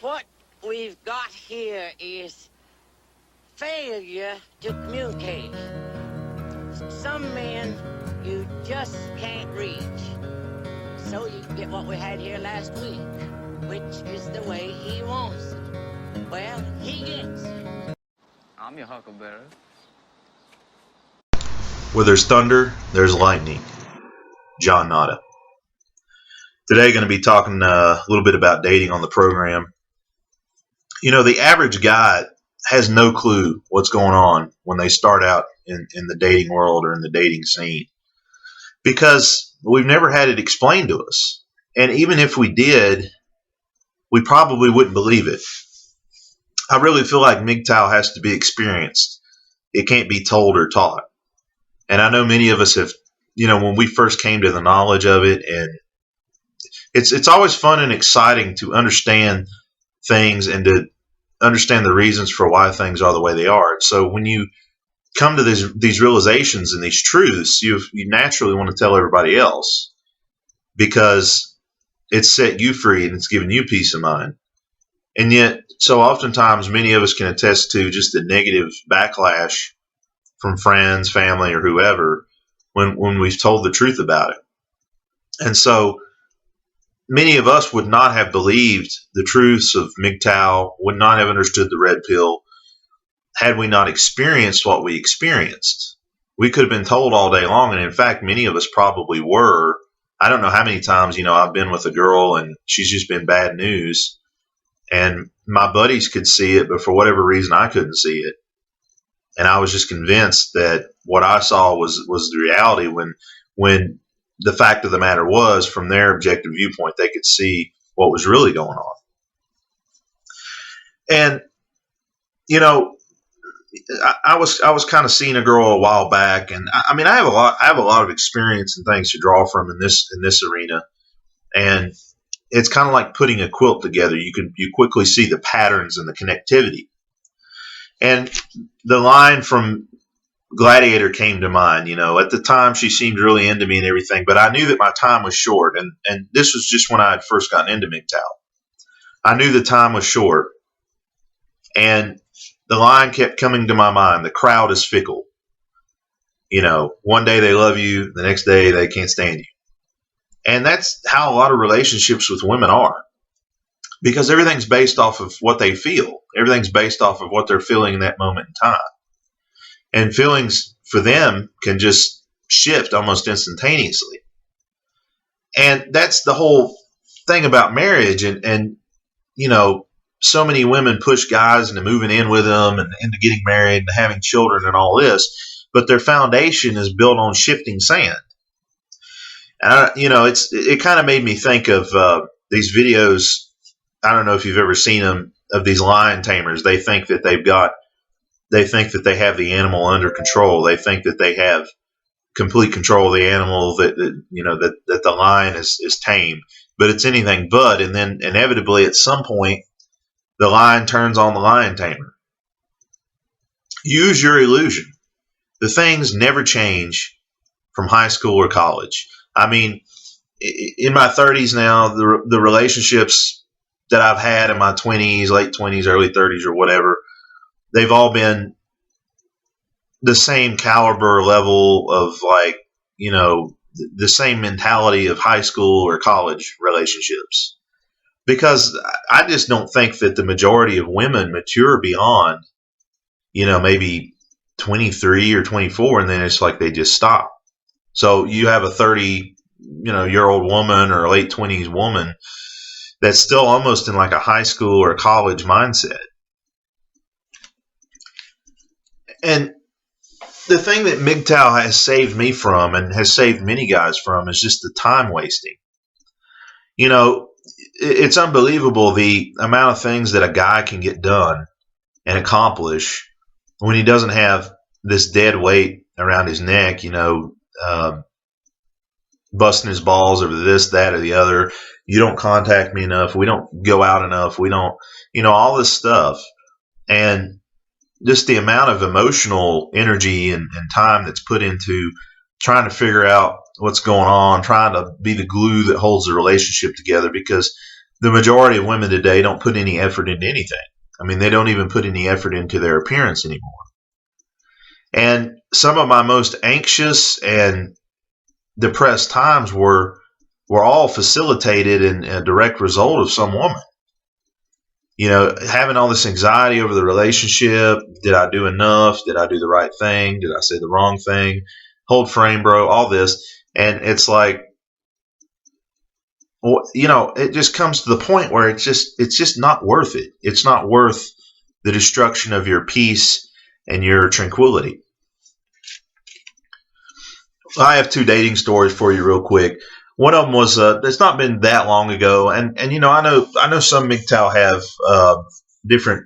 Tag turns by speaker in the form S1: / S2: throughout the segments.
S1: What we've got here is failure to communicate. Some men you just can't reach. So you get what we had here last week, which is the way he wants it. Well, he gets it.
S2: I'm your huckleberry.
S3: Where there's thunder, there's lightning. John Nada. Today, going to be talking a little bit about dating on the program. You know, the average guy has no clue what's going on when they start out in the dating world or in the dating scene because we've never had it explained to us. And even if we did, we probably wouldn't believe it. I really feel like MGTOW has to be experienced. It can't be told or taught. And I know many of us have, when we first came to the knowledge of it, and it's always fun and exciting to understand things and to understand the reasons for why things are the way they are. So when you come to these realizations and these truths, you naturally want to tell everybody else because it's set you free and it's given you peace of mind. And yet, so oftentimes many of us can attest to just the negative backlash from friends, family, or whoever when we've told the truth about it. And so many of us would not have believed the truths of MGTOW, would not have understood the red pill, had we not experienced what we experienced. We could have been told all day long, and in fact, many of us probably were. I don't know how many times, I've been with a girl and she's just been bad news, and my buddies could see it, but for whatever reason, I couldn't see it. And I was just convinced that what I saw was the reality when the fact of the matter was, from their objective viewpoint, they could see what was really going on. And, I was kind of seeing a girl a while back, and I have a lot of experience and things to draw from in this arena. And it's kind of like putting a quilt together. You quickly see the patterns and the connectivity. And the line from Gladiator came to mind. At the time she seemed really into me and everything, but I knew that my time was short. And this was just when I had first gotten into MGTOW. I knew the time was short. And the line kept coming to my mind. The crowd is fickle. One day they love you, the next day they can't stand you. And that's how a lot of relationships with women are. Because everything's based off of what they feel. Everything's based off of what they're feeling in that moment in time. And feelings for them can just shift almost instantaneously. And that's the whole thing about marriage. And so many women push guys into moving in with them and into getting married and having children and all this. But their foundation is built on shifting sand. And, it kind of made me think of these videos. I don't know if you've ever seen them, of these lion tamers. They think that they have the animal under control. They think that they have complete control of the animal, that the lion is tame, but it's anything but. And then inevitably at some point, the lion turns on the lion tamer. Use your illusion. The things never change from high school or college. I mean, in my 30s now, the relationships that I've had in my 20s, late 20s, early 30s, or whatever, they've all been the same caliber level of the same mentality of high school or college relationships. Because I just don't think that the majority of women mature beyond, maybe 23 or 24, and then it's like they just stop. So you have a 30-year-old woman or a late 20s woman that's still almost in like a high school or a college mindset. And the thing that MGTOW has saved me from, and has saved many guys from, is just the time wasting. It's unbelievable the amount of things that a guy can get done and accomplish when he doesn't have this dead weight around his neck, busting his balls over this, that, or the other. You don't contact me enough. We don't go out enough. We don't, all this stuff. And just the amount of emotional energy and time that's put into trying to figure out what's going on, trying to be the glue that holds the relationship together. Because the majority of women today don't put any effort into anything. I mean, they don't even put any effort into their appearance anymore. And some of my most anxious and depressed times were all facilitated and a direct result of some woman. You know, having all this anxiety over the relationship. Did I do enough? Did I do the right thing? Did I say the wrong thing? Hold frame, bro, all this. And it's like, well, you know, it just comes to the point where it's just not worth it. It's not worth the destruction of your peace and your tranquility. I have two dating stories for you real quick. One of them was it's not been that long ago, and you know, I know some MGTOW have different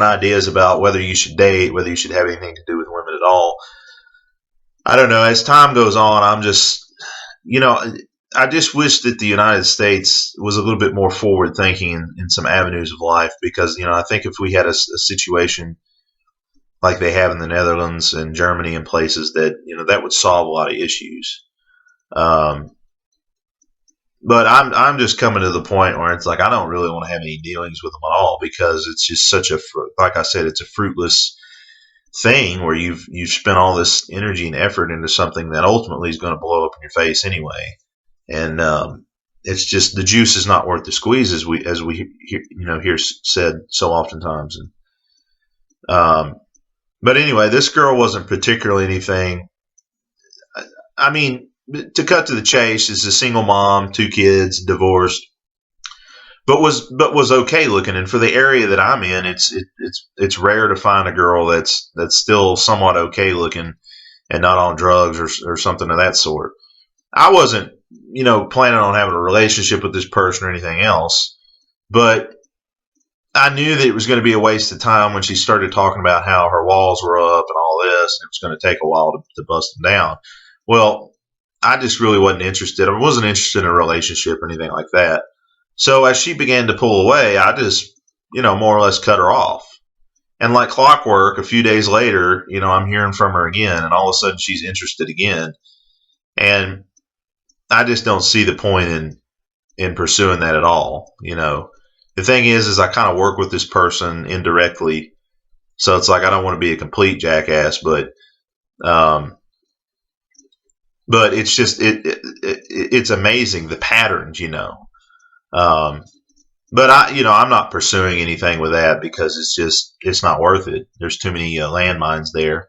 S3: ideas about whether you should date, whether you should have anything to do with women at all. I don't know. As time goes on, I'm just, you know, I just wish that the United States was a little bit more forward thinking in some avenues of life, because, you know, I think if we had a situation like they have in the Netherlands and Germany and places, that, you know, that would solve a lot of issues. Um, but I'm just coming to the point where it's like I don't really want to have any dealings with them at all, because it's just such a, like I said, it's a fruitless thing where you've spent all this energy and effort into something that ultimately is going to blow up in your face anyway. And it's just, the juice is not worth the squeeze, as we hear said so oftentimes. And but anyway, this girl wasn't particularly anything. I mean, to cut to the chase, is a single mom, 2 kids, divorced, but was okay looking. And for the area that I'm in, it's rare to find a girl that's still somewhat okay looking and not on drugs or something of that sort. I wasn't, you know, planning on having a relationship with this person or anything else, but I knew that it was going to be a waste of time when she started talking about how her walls were up and all this, and it was going to take a while to bust them down. Well, I just really wasn't interested. I wasn't interested in a relationship or anything like that. So as she began to pull away, I just, you know, more or less cut her off. And like clockwork, a few days later, you know, I'm hearing from her again, and all of a sudden she's interested again. And I just don't see the point in pursuing that at all. You know, the thing is I kind of work with this person indirectly, so it's like I don't want to be a complete jackass, but it's just it's amazing the patterns, you know. But I'm not pursuing anything with that, because it's not worth it. There's too many landmines there,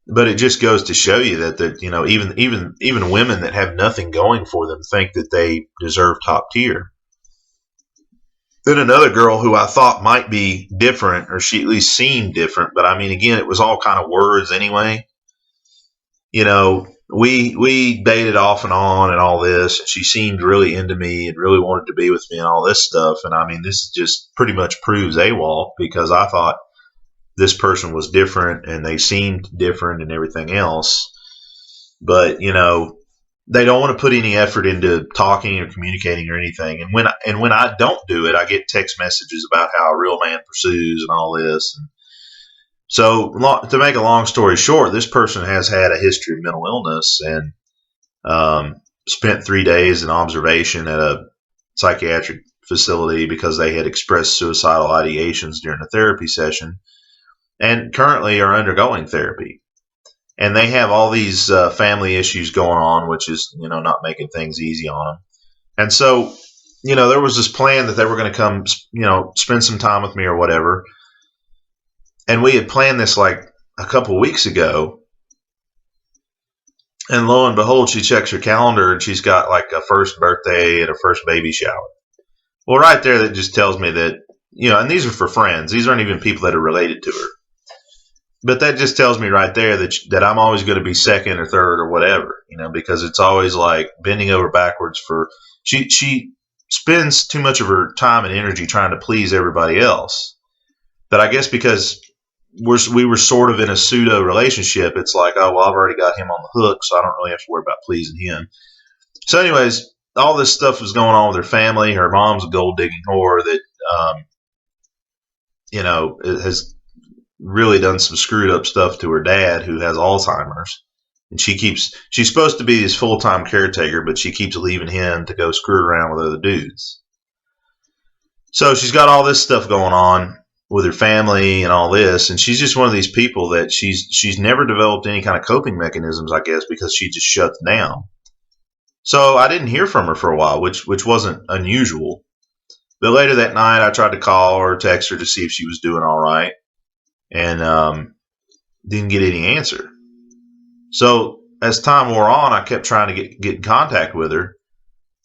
S3: but it just goes to show you that you know, even women that have nothing going for them think that they deserve top tier. Then another girl who I thought might be different, or she at least seemed different, but I mean, again, it was all kind of words anyway. You know, we dated off and on and all this, and she seemed really into me and really wanted to be with me and all this stuff. And I mean, this just pretty much proves AWOL, because I thought this person was different and they seemed different and everything else. But, you know, they don't want to put any effort into talking or communicating or anything. And when I don't do it, I get text messages about how a real man pursues and all this. And so, to make a long story short, this person has had a history of mental illness, and spent 3 days in observation at a psychiatric facility because they had expressed suicidal ideations during a therapy session, and currently are undergoing therapy. And they have all these family issues going on, which is, you know, not making things easy on them. And so, you know, there was this plan that they were going to come, you know, spend some time with me or whatever. And we had planned this like a couple weeks ago. And lo and behold, she checks her calendar and she's got like a first birthday and a first baby shower. Well, right there, that just tells me that, you know, and these are for friends. These aren't even people that are related to her. But that just tells me right there that I'm always going to be second or third or whatever, you know, because it's always like bending over backwards for, she spends too much of her time and energy trying to please everybody else. But I guess because we were sort of in a pseudo relationship, it's like, oh, well, I've already got him on the hook, so I don't really have to worry about pleasing him. So anyways, all this stuff was going on with her family. Her mom's a gold digging whore that, you know, has really done some screwed up stuff to her dad, who has Alzheimer's. And she's supposed to be his full-time caretaker, but she keeps leaving him to go screw around with other dudes. So she's got all this stuff going on with her family and all this, and she's just one of these people that she's never developed any kind of coping mechanisms, I guess, because she just shuts down. So I didn't hear from her for a while, which wasn't unusual. But later that night, I tried to call or text her to see if she was doing all right, and didn't get any answer. So as time wore on, I kept trying to get in contact with her,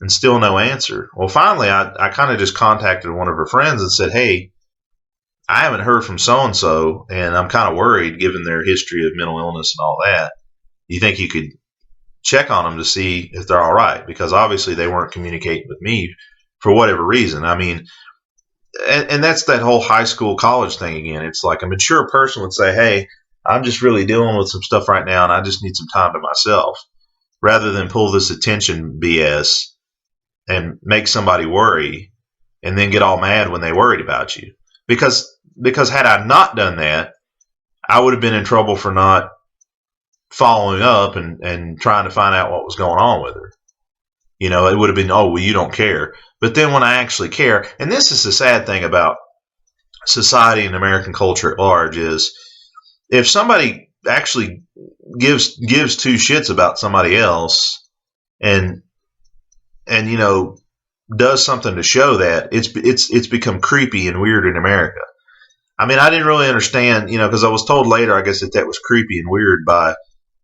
S3: and still no answer. Well, finally, I kind of just contacted one of her friends and said, hey, I haven't heard from so-and-so, and I'm kind of worried given their history of mental illness and all that. Do you think you could check on them to see if they're all right? Because obviously they weren't communicating with me for whatever reason. I mean, and that's that whole high school, college thing again. It's like a mature person would say, hey, I'm just really dealing with some stuff right now, and I just need some time to myself, rather than pull this attention BS and make somebody worry and then get all mad when they worried about you. Because had I not done that, I would have been in trouble for not following up and trying to find out what was going on with her. You know, it would have been, oh, well, you don't care. But then when I actually care, and this is the sad thing about society and American culture at large, is if somebody actually gives two shits about somebody else and you know, does something to show that, it's become creepy and weird in America. I mean, I didn't really understand, you know, because I was told later, I guess, that was creepy and weird by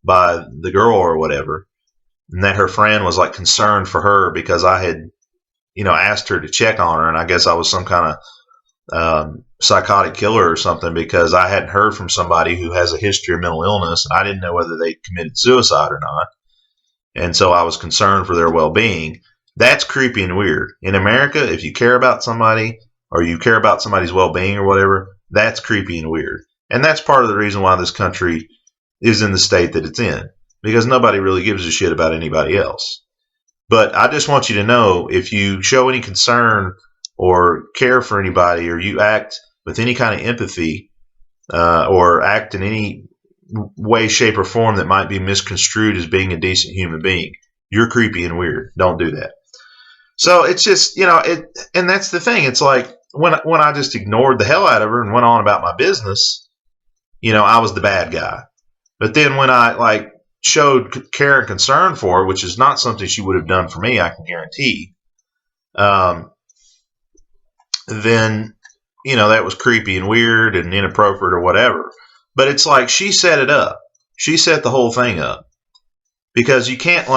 S3: the girl or whatever, and that her friend was like concerned for her because I had, you know, asked her to check on her, and I guess I was some kind of psychotic killer or something because I hadn't heard from somebody who has a history of mental illness, and I didn't know whether they committed suicide or not, and so I was concerned for their well-being. That's creepy and weird. In America, if you care about somebody or you care about somebody's well-being or whatever, that's creepy and weird. And that's part of the reason why this country is in the state that it's in, because nobody really gives a shit about anybody else. But I just want you to know, if you show any concern or care for anybody, or you act with any kind of empathy or act in any way, shape, or form that might be misconstrued as being a decent human being, you're creepy and weird. Don't do that. So it's just, you know, and that's the thing. It's like when I just ignored the hell out of her and went on about my business, you know, I was the bad guy. But then when I like showed care and concern for her, which is not something she would have done for me, I can guarantee, then, you know, that was creepy and weird and inappropriate or whatever. But it's like she set it up. She set the whole thing up, because you can't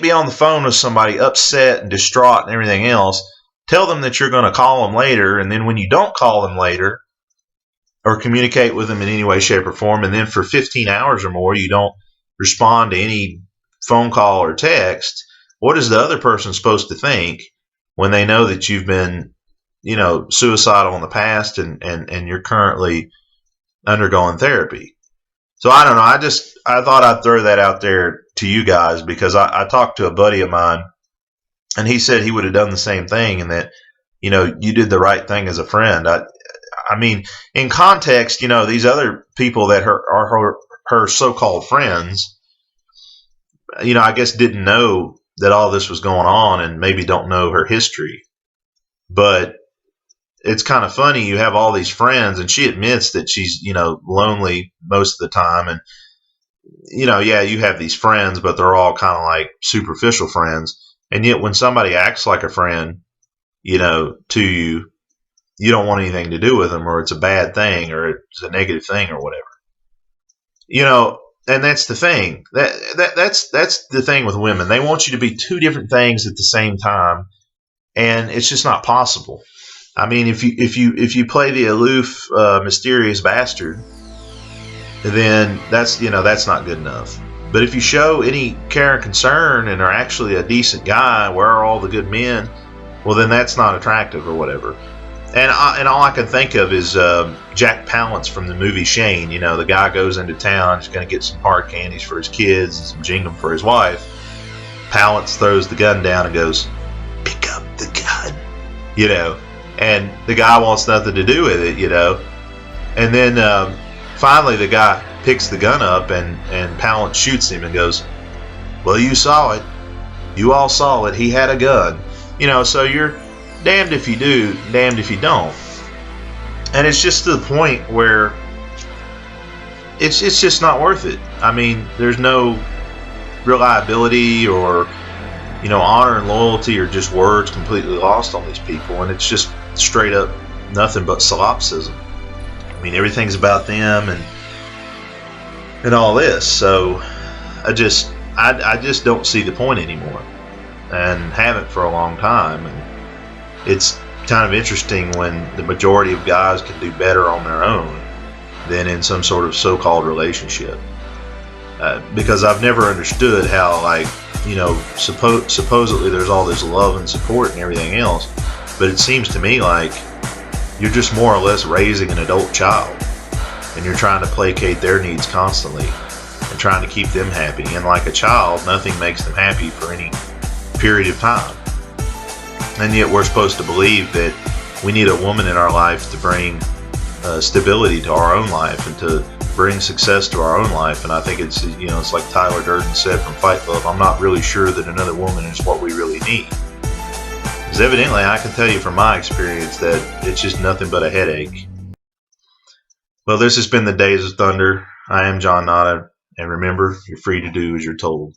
S3: be on the phone with somebody upset and distraught and everything else, tell them that you're going to call them later, and then when you don't call them later or communicate with them in any way, shape, or form, and then for 15 hours or more you don't respond to any phone call or text, what is the other person supposed to think when they know that you've been, you know, suicidal in the past and you're currently undergoing therapy? So I don't know. I thought I'd throw that out there to you guys, because I talked to a buddy of mine, and he said he would have done the same thing, and that, you know, you did the right thing as a friend. I mean, in context, you know, these other people that are her so-called friends, you know, I guess didn't know that all this was going on, and maybe don't know her history. But it's kind of funny. You have all these friends, and she admits that she's, you know, lonely most of the time. And, you know, yeah, you have these friends, but they're all kind of like superficial friends. And yet when somebody acts like a friend, you know, to you, you don't want anything to do with them, or it's a bad thing, or it's a negative thing, or whatever. You know, and that's the thing. That's the thing with women. They want you to be two different things at the same time, and it's just not possible. I mean, if you play the aloof, mysterious bastard, then that's not good enough. But if you show any care and concern and are actually a decent guy, where are all the good men? Well, then that's not attractive or whatever. And all I can think of is Jack Palance from the movie Shane. You know, the guy goes into town, he's going to get some hard candies for his kids and some gingham for his wife. Palance throws the gun down and goes, "Pick up the gun," you know. And the guy wants nothing to do with it, you know. And then Finally, the guy picks the gun up and Pallant shoots him and goes, "Well, you saw it. You all saw it. He had a gun." So you're damned if you do, damned if you don't. And it's just to the point where it's just not worth it. I mean, there's no reliability or honor and loyalty, or just words completely lost on these people, and it's just straight up nothing but solipsism. I mean, everything's about them and all this. So I just don't see the point anymore, and haven't for a long time. And it's kind of interesting when the majority of guys can do better on their own than in some sort of so-called relationship. Because I've never understood how, supposedly there's all this love and support and everything else, but it seems to me like you're just more or less raising an adult child, and you're trying to placate their needs constantly and trying to keep them happy. And like a child, nothing makes them happy for any period of time. And yet we're supposed to believe that we need a woman in our life to bring stability to our own life and to bring success to our own life. And I think it's like Tyler Durden said from Fight Club, I'm not really sure that another woman is what we really need. Because evidently I can tell you from my experience that it's just nothing but a headache. Well, this has been the Days of Thunder. I am John Nada, and remember, you're free to do as you're told.